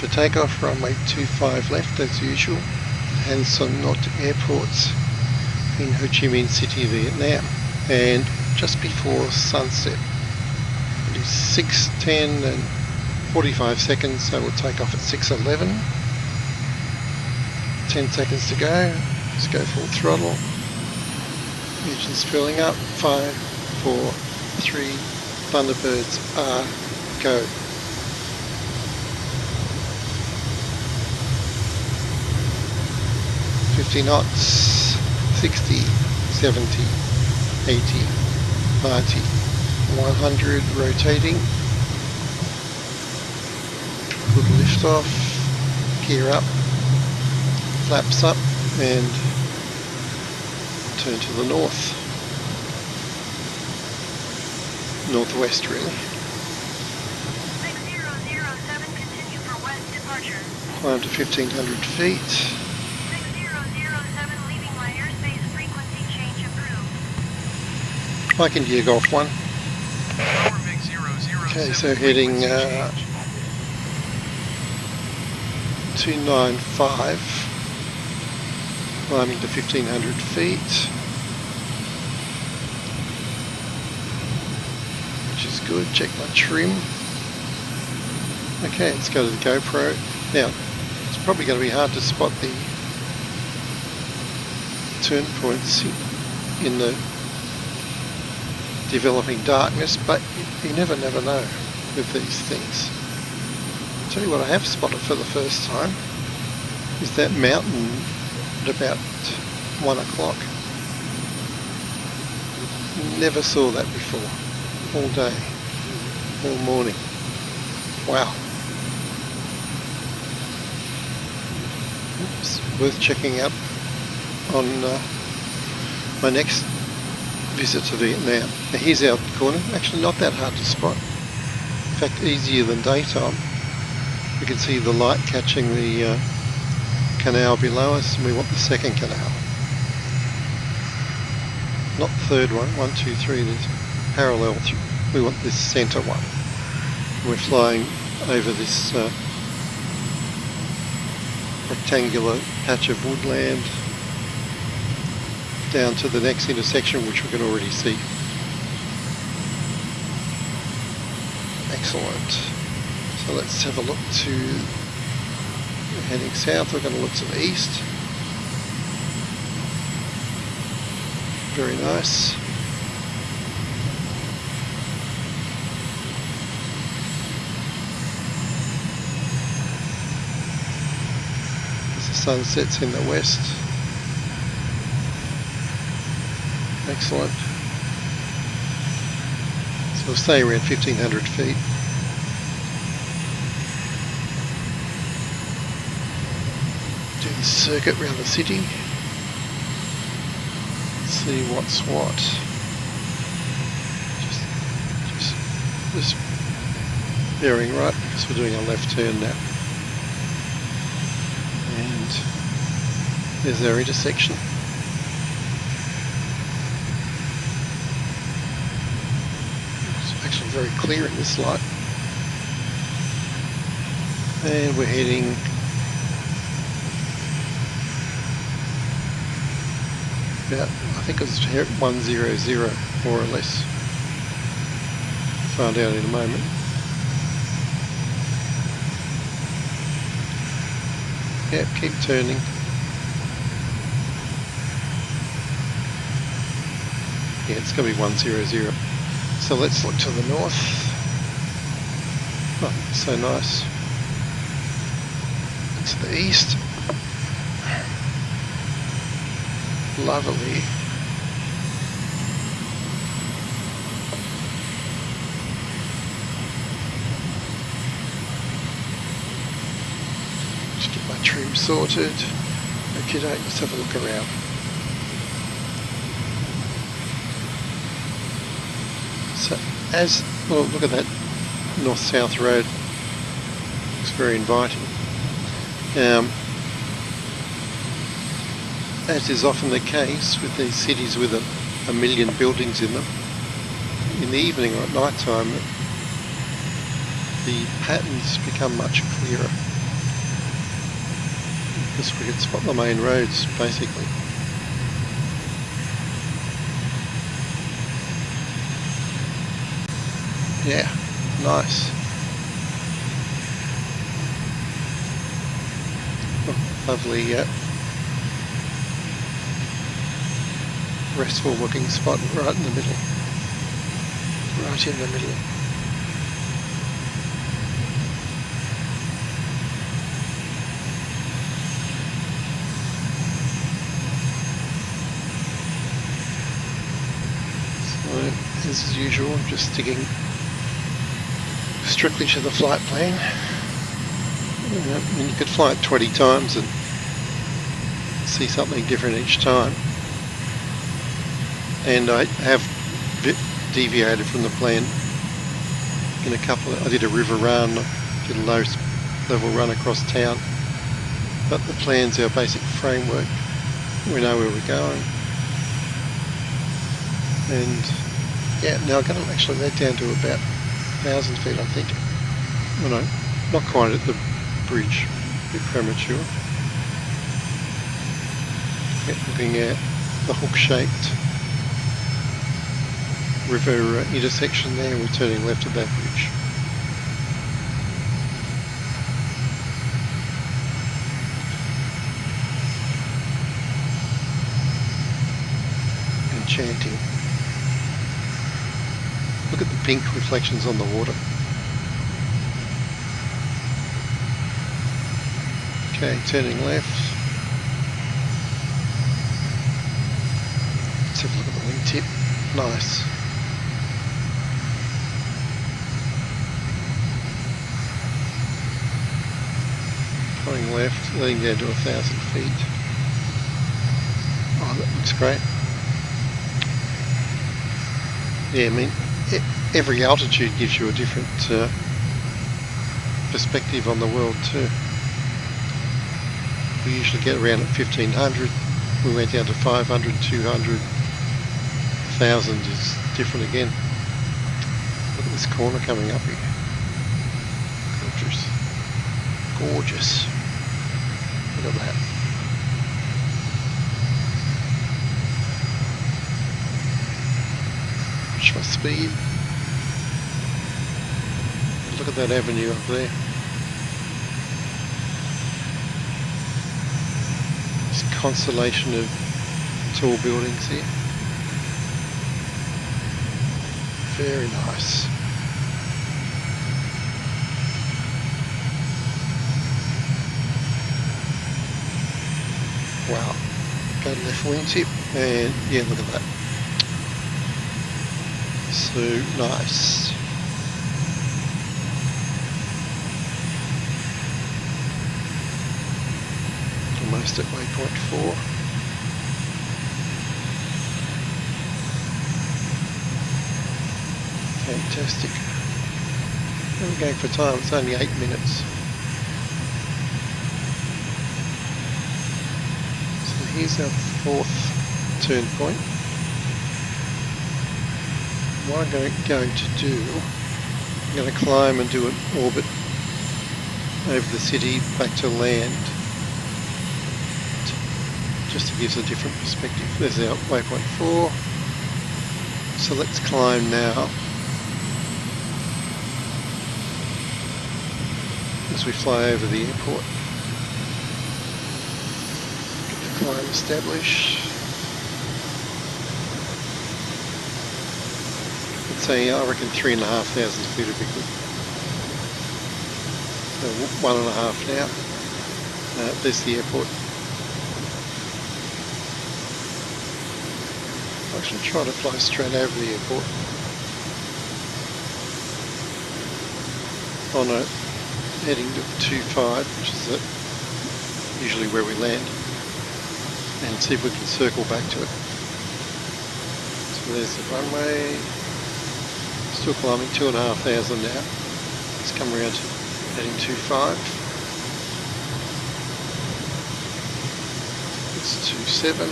For takeoff, runway 25 left as usual, and some nod to airports in Ho Chi Minh City, Vietnam. And just before sunset, we'll do 6:10 and 45 seconds, so we'll take off at 6:11. 10 seconds to go. Let's go full throttle. Engine's filling up. 5, 4, 3. Thunderbirds are go. knots, 60, 70, 80, 90, 100, rotating. Good lift off, gear up, flaps up, and turn to the northwest really. 6007, continue for west departure. Climb to 1500 feet. I can dig off one. Okay, so heading 295, climbing to 1500 feet, which is good. Check my trim. Okay, let's go to the GoPro. Now, it's probably going to be hard to spot the turn points in the developing darkness, but you never know with these things. I'll tell you what I have spotted for the first time is that mountain at about 1 o'clock. Never saw that before. All day, all morning. Wow. It's worth checking out on my next visit to Vietnam. Now here's our corner, actually not that hard to spot. In fact, easier than daytime. We can see the light catching the canal below us, and we want the second canal. Not the third one, 1, 2, 3, there's parallel. We want this centre one. We're flying over this rectangular patch of woodland down to the next intersection, which we can already see. Excellent. So let's have a look to, we're heading south, we're going to look to the east. Very nice. As the sun sets in the west. Excellent. So we'll stay around 1500 feet. Do the circuit around the city. See what's what. Just bearing right because we're doing a left turn now. And there's our intersection. Very clear in this light, and we're heading about, I think it's 100 more or less. Find out in a moment. Yep, keep turning. Yeah, it's going to be 100. So let's look to the north. Oh, so nice. To the east. Lovely. Just get my trim sorted. Okay, let's have a look around. So as, well, look at that north-south road. Looks very inviting. As is often the case with these cities with a million buildings in them, in the evening or at night time, the patterns become much clearer. Just we could spot the main roads basically. Yeah, nice. Oh, lovely restful looking spot right in the middle. Right in the middle. So, as usual, I'm just sticking strictly to the flight plan. And you could fly it 20 times and see something different each time. And I have deviated from the plan in a couple I did a river run, did a low level run across town, but the plan's our basic framework. We know where we're going. And yeah, now I'm going to actually let down to about 1,000 feet, I think. Well, no, not quite at the bridge, a bit premature. Looking at the hook-shaped river intersection there, we're turning left at that bridge. Enchanting. Look at the pink reflections on the water. Okay, turning left. Let's have a look at the wingtip. Nice. Going left, letting down to 1,000 feet. Oh, that looks great. Yeah, I mean, every altitude gives you a different perspective on the world too. We usually get around at 1,500. We went down to 500, 200. 1,000 is different again. Look at this corner coming up here. Gorgeous. Gorgeous. Look at that. Watch my speed. Look at that avenue up there. This constellation of tall buildings here. Very nice. Wow. Go left wingtip and yeah, look at that. So nice. Almost at waypoint 4. Fantastic. We're going for time, it's only 8 minutes. So here's our 4th turn point. What I'm going to do, I'm going to climb and do an orbit over the city back to land, just to give us a different perspective. There's our waypoint 4. So let's climb now. As we fly over the airport. Get the climb established. Let's say, I reckon 3,500 feet would be good. So 1.5 now. There's the airport. I'll actually try to fly straight over the airport. Oh no. Heading to 25, which is usually where we land, and see if we can circle back to it. So there's the runway. Still climbing 2,500 now. Let's come around to heading 25. It's 27,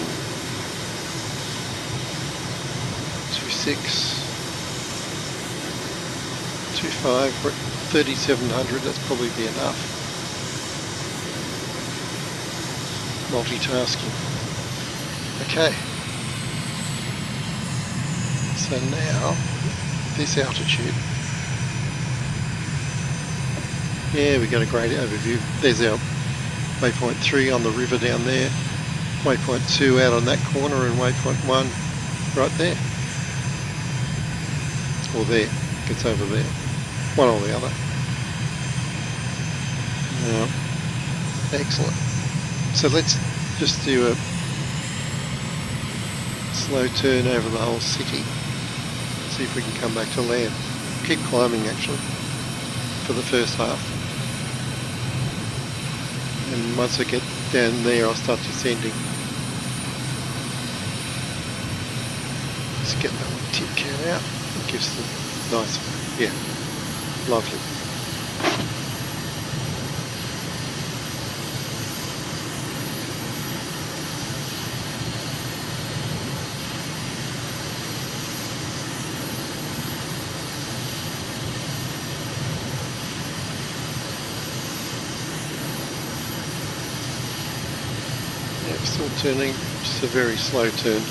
26, 25. We're at 3,700. That's probably be enough. multitasking. Okay. So now, this altitude. Yeah, we got a great overview. There's our waypoint 3 on the river down there. Waypoint 2 out on that corner and waypoint 1 right there. Or there. It's over there. One or the other. Excellent. So let's just do a slow turn over the whole city. See if we can come back to land. Keep climbing actually for the first half. And once I get down there I'll start descending. Let's get that one tip can out. It gives the nice, yeah, lovely. Still turning, just a very slow turn.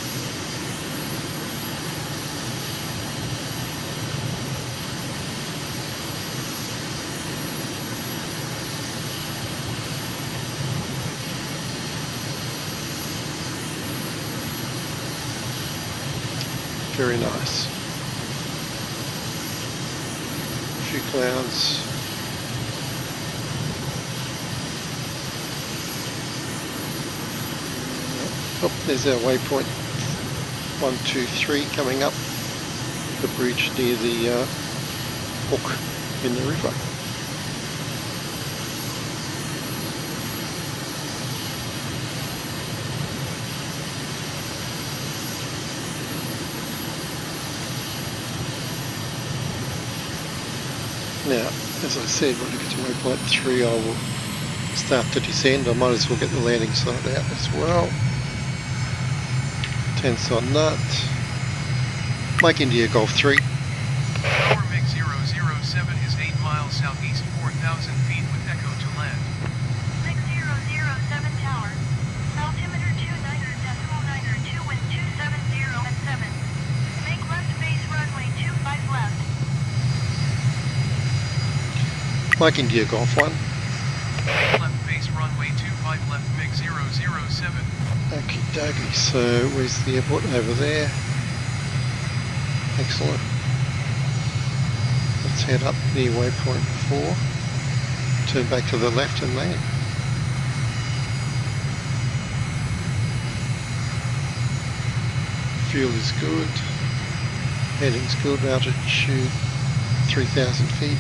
Very nice. A few clouds. Oh, there's our waypoint 1, 2, 3 coming up the bridge near the hook in the river. Now, as I said, when I get to waypoint 3 I will start to descend. I might as well get the landing site out as well. 10 on nut. Mike India Golf 3. Tower MiG-007 is 8 miles southeast, 4,000 feet with echo to land. MiG-007 tower. Altimeter 29.92, wind 270 at 7. Make left base runway 25 left. Mike India Golf 1. Make left base runway 25 left MiG-007. Okie dokie, so where's the airport? Over there. Excellent. Let's head up near waypoint 4. Turn back to the left and land. Fuel is good. Heading's good. Altitude 3,000 feet.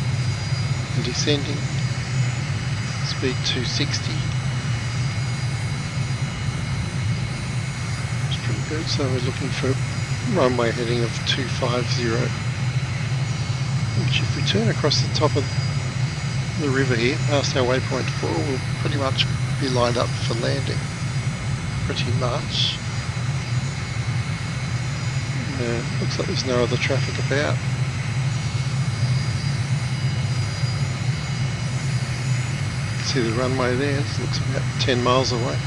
And descending. Speed 260. Good, so we're looking for runway heading of 250, which if we turn across the top of the river here, past our waypoint 4, we'll pretty much be lined up for landing. Pretty much. Looks like there's no other traffic about. See the runway there, it looks about 10 miles away.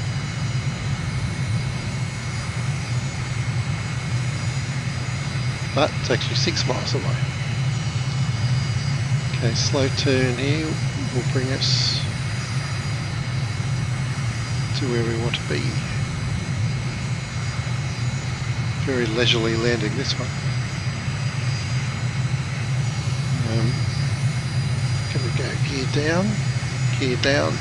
But it's actually 6 miles away. Okay, slow turn here will bring us to where we want to be. Very leisurely landing this one. Can we go gear down? Gear down.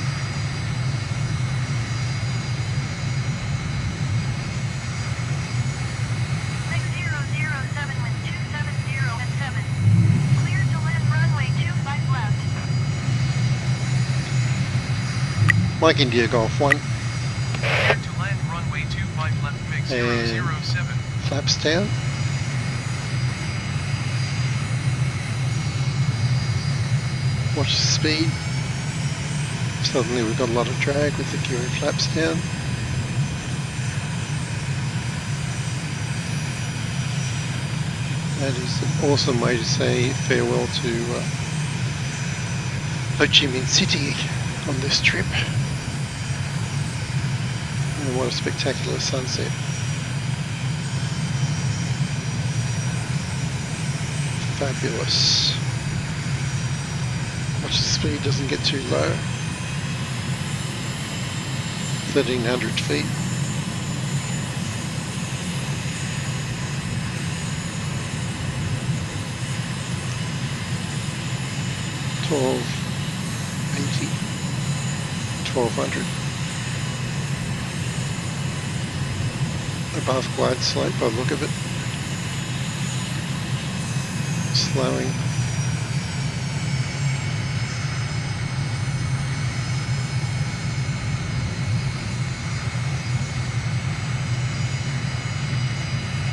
Mike India Golf 1. Clear to land runway 25 left MiG-007. Flaps down. Watch the speed. Suddenly we've got a lot of drag with the gear and flaps down. That is an awesome way to say farewell to Ho Chi Minh City on this trip. And what a spectacular sunset. Fabulous. Watch the speed doesn't get too low. 1,300 feet. $12.80, 1,200. Above glide slope by the look of it. Slowing.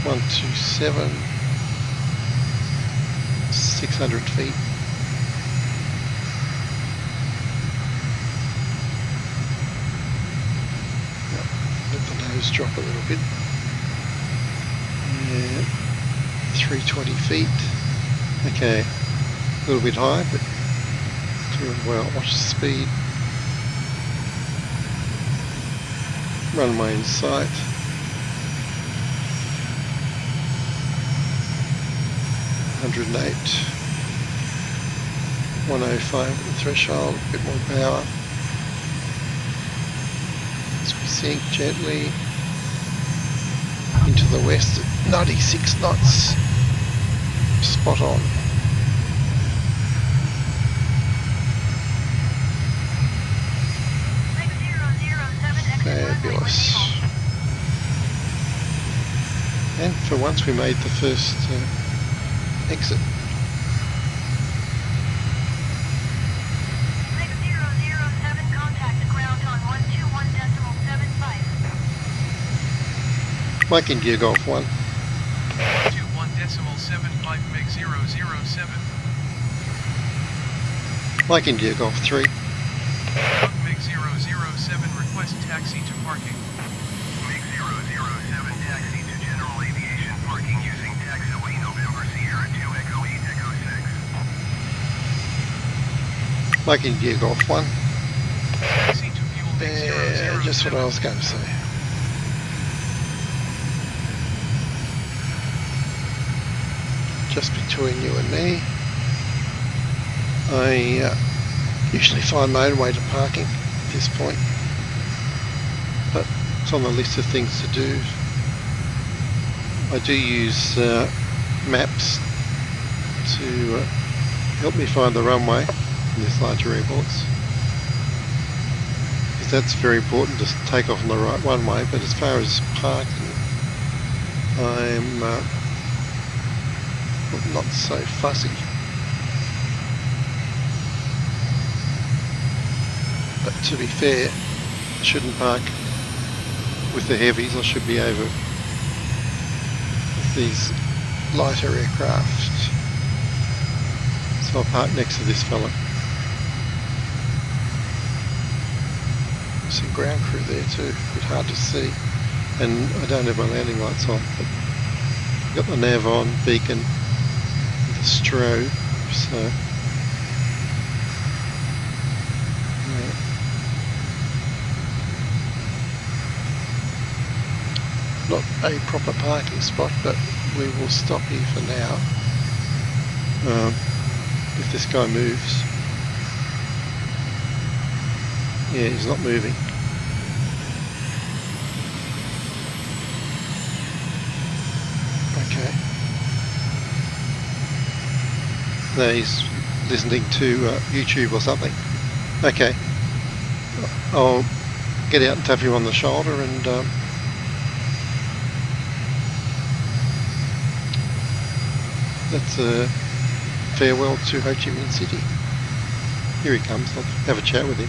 One, 2, 7, 600 feet. Let the nose drop a little bit. Yeah, 320 feet. Okay, a little bit high, but doing well. Watch the speed. Runway in sight. 108. 105 at the threshold. A bit more power. As we sink gently into the west at 96 knots. Spot on. Fabulous. And for once we made the first exit. Six 007 contact ground on 121.75. Mike India Golf 1. 21.75 MiG 007. Mike India Golf 3. MiG 007 request taxi to parking. MiG 007 taxi to general aviation parking using taxiway November Sierra 2 Echo 8 Echo 6. Mike India Golf 1. Taxi to fuel MiG 007. Just what I was going to say. Just between you and me, I usually find my own way to parking at this point, but it's on the list of things to do. I do use maps to help me find the runway in this larger airports, because that's very important to take off on the right runway. But as far as parking, I'm not so fussy. But to be fair, I shouldn't park with the heavies. I should be over with these lighter aircraft. So I'll park next to this fella. Some ground crew there too, a bit hard to see. And I don't have my landing lights on, but I've got the nav on, beacon, the strobe, so not a proper parking spot, but we will stop here for now. If this guy moves. Yeah, he's not moving. Okay. No, he's listening to YouTube or something. Okay. I'll get out and tap him on the shoulder and that's a farewell to Ho Chi Minh City. Here he comes. I'll have a chat with him.